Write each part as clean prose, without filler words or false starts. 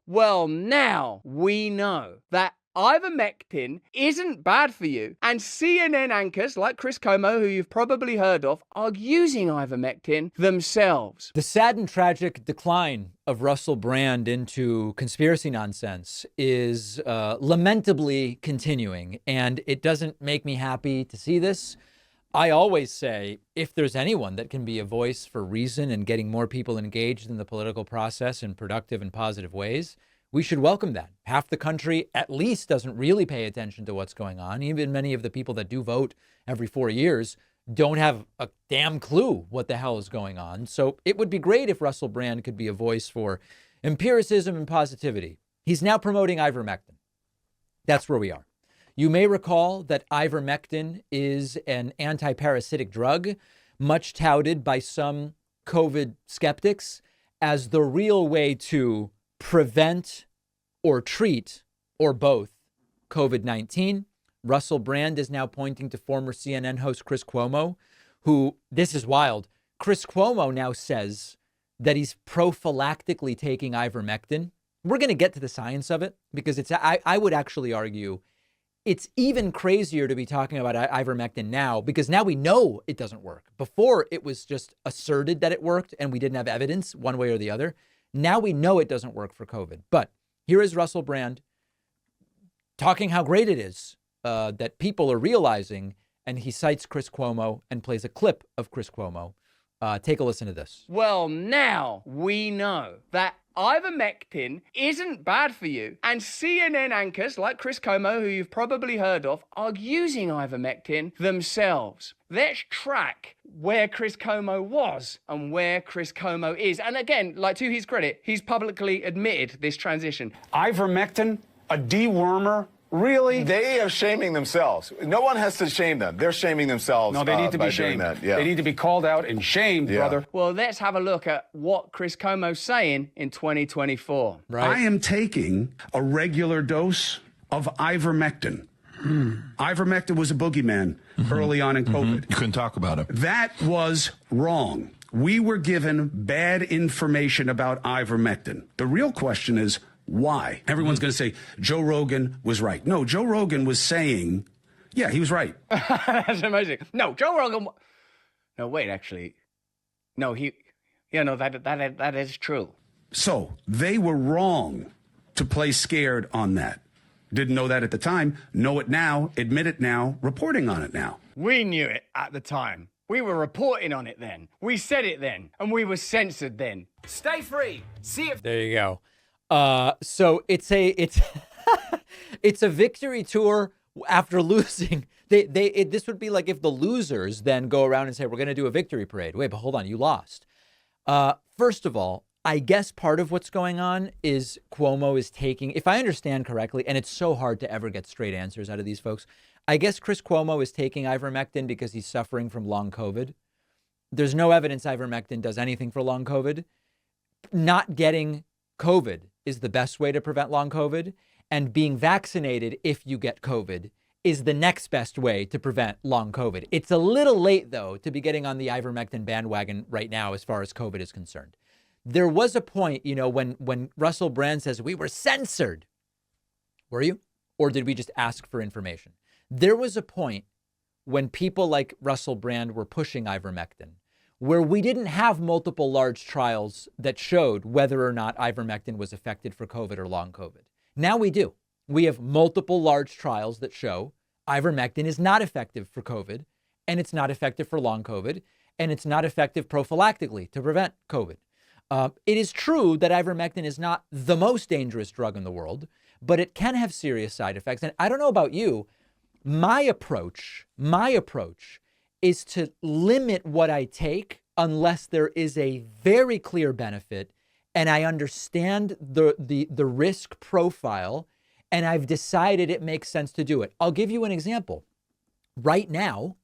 Well, now we know that ivermectin isn't bad for you, and CNN anchors like Chris Cuomo, who you've probably heard of, are using ivermectin themselves. The sad and tragic decline of Russell Brand into conspiracy nonsense is lamentably continuing, and it doesn't make me happy to see this. I always say, if there's anyone that can be a voice for reason and getting more people engaged in the political process in productive and positive ways, we should welcome that. Half the country at least doesn't really pay attention to what's going on. Even many of the people that do vote every 4 years don't have a damn clue what the hell is going on. So it would be great if Russell Brand could be a voice for empiricism and positivity. He's now promoting ivermectin. That's where we are. You may recall that ivermectin is an anti-parasitic drug, much touted by some COVID skeptics as the real way to prevent or treat, or both, COVID-19. Russell Brand is now pointing to former CNN host Chris Cuomo, who, this is wild, Chris Cuomo now says that he's prophylactically taking ivermectin. We're going to get to the science of it because I would actually argue it's even crazier to be talking about ivermectin now because now we know it doesn't work. Before, it was just asserted that it worked and we didn't have evidence one way or the other. Now we know it doesn't work for COVID. But here is Russell Brand talking how great it is that people are realizing, and he cites Chris Cuomo and plays a clip of Chris Cuomo. Take a listen to this. Well, now we know that ivermectin isn't bad for you, and CNN anchors like Chris Cuomo, who you've probably heard of, are using ivermectin themselves. Let's track where Chris Cuomo was and where Chris Cuomo is. And again, like to his credit, he's publicly admitted this transition. Ivermectin, a dewormer. Really? They are shaming themselves. No one has to shame them. They're shaming themselves. No, they need to by be shamed. doing that. Yeah. They need to be called out and shamed, brother. Well, let's have a look at what Chris Cuomo's saying in 2024. Right. I am taking a regular dose of ivermectin. Ivermectin was a boogeyman early on in COVID. You couldn't talk about it. That was wrong. We were given bad information about ivermectin. The real question is, why? Everyone's going to say Joe Rogan was right. No, Joe Rogan was saying, yeah, he was right. That's amazing. No, Joe Rogan. No, wait, actually. No, that is true. So they were wrong to play scared on that. Didn't know that at the time. Know it now. Admit it now. Reporting on it now. We knew it at the time. We were reporting on it then. We said it then. And we were censored then. Stay free. See if... There you go. So it's it's a victory tour after losing. This would be like if the losers then go around and say, we're going to do a victory parade. Wait, but hold on, you lost. First of all, I guess part of what's going on is Cuomo is taking, if I understand correctly, and it's so hard to ever get straight answers out of these folks, I guess Chris Cuomo is taking ivermectin because he's suffering from long COVID. There's no evidence ivermectin does anything for long COVID. Not getting COVID is the best way to prevent long COVID, and being vaccinated if you get COVID is the next best way to prevent long COVID. It's a little late, though, to be getting on the ivermectin bandwagon right now as far as COVID is concerned. There was a point, when Russell Brand says we were censored. Were you? Or did we just ask for information? There was a point when people like Russell Brand were pushing ivermectin, where we didn't have multiple large trials that showed whether or not ivermectin was effective for COVID or long COVID. Now we do. We have multiple large trials that show ivermectin is not effective for COVID, and it's not effective for long COVID, and it's not effective prophylactically to prevent COVID. It is true that ivermectin is not the most dangerous drug in the world, but it can have serious side effects. And I don't know about you, my approach is to limit what I take unless there is a very clear benefit and I understand the risk profile and I've decided it makes sense to do it. I'll give you an example. Right now,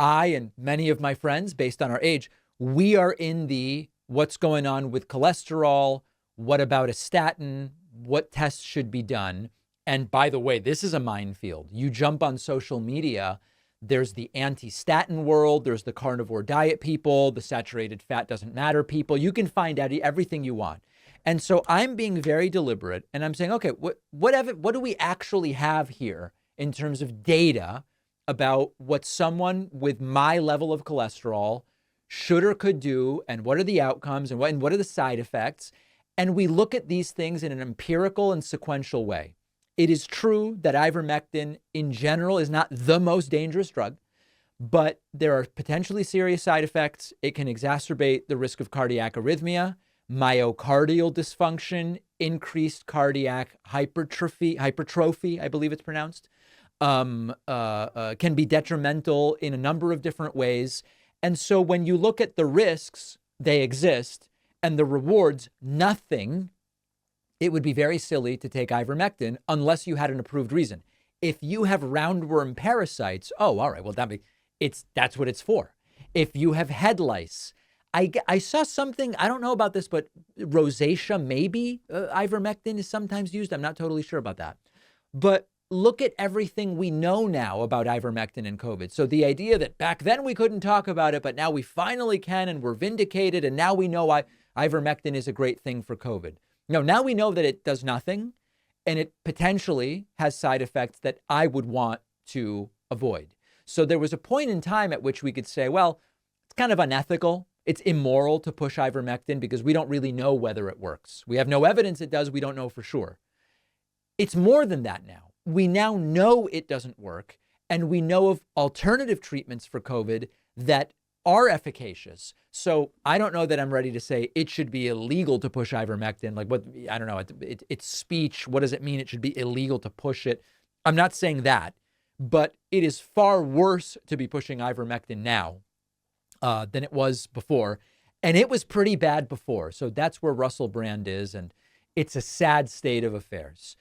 I and many of my friends, based on our age, we are in the what's going on with cholesterol, what about a statin, what tests should be done. And by the way, this is a minefield. You jump on social media, there's the anti-statin world, there's the carnivore diet people, the saturated fat doesn't matter people. You can find out everything you want. And so I'm being very deliberate and I'm saying, okay, what do we actually have here in terms of data about what someone with my level of cholesterol should or could do, and what are the outcomes, and what are the side effects? And we look at these things in an empirical and sequential way. It is true that ivermectin in general is not the most dangerous drug, but there are potentially serious side effects. It can exacerbate the risk of cardiac arrhythmia, myocardial dysfunction, increased cardiac hypertrophy, I believe it's pronounced, can be detrimental in a number of different ways. And so when you look at the risks, they exist, and the rewards, nothing, it would be very silly to take ivermectin unless you had an approved reason. If you have roundworm parasites, oh, all right, well, that's what it's for. If you have head lice, I saw something, I don't know about this, but rosacea, maybe ivermectin is sometimes used. I'm not totally sure about that. But look at everything we know now about ivermectin and COVID. So the idea that back then we couldn't talk about it, but now we finally can, and we're vindicated, and now we know ivermectin is a great thing for COVID. No, now we know that it does nothing, and it potentially has side effects that I would want to avoid. So there was a point in time at which we could say, well, it's kind of unethical. It's immoral to push ivermectin because we don't really know whether it works. We have no evidence it does. We don't know for sure. It's more than that now. We now know it doesn't work, and we know of alternative treatments for COVID that are efficacious. So I don't know that I'm ready to say it should be illegal to push ivermectin. Like, what, I don't know, it's speech. What does it mean it should be illegal to push it? I'm not saying that, but it is far worse to be pushing ivermectin now than it was before. And it was pretty bad before. So that's where Russell Brand is. And it's a sad state of affairs.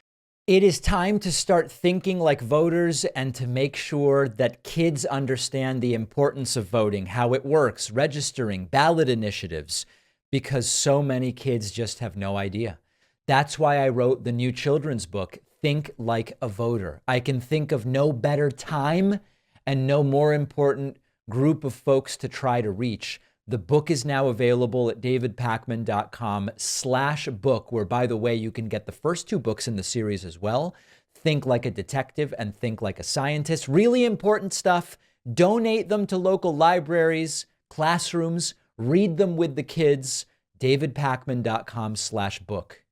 It is time to start thinking like voters and to make sure that kids understand the importance of voting, how it works, registering, ballot initiatives, because so many kids just have no idea. That's why I wrote the new children's book, Think Like a Voter. I can think of no better time and no more important group of folks to try to reach. The book is now available at davidpakman.com/book, where, by the way, you can get the first 2 books in the series as well. Think Like a Detective and Think Like a Scientist. Really important stuff. Donate them to local libraries, classrooms, read them with the kids. davidpakman.com/book.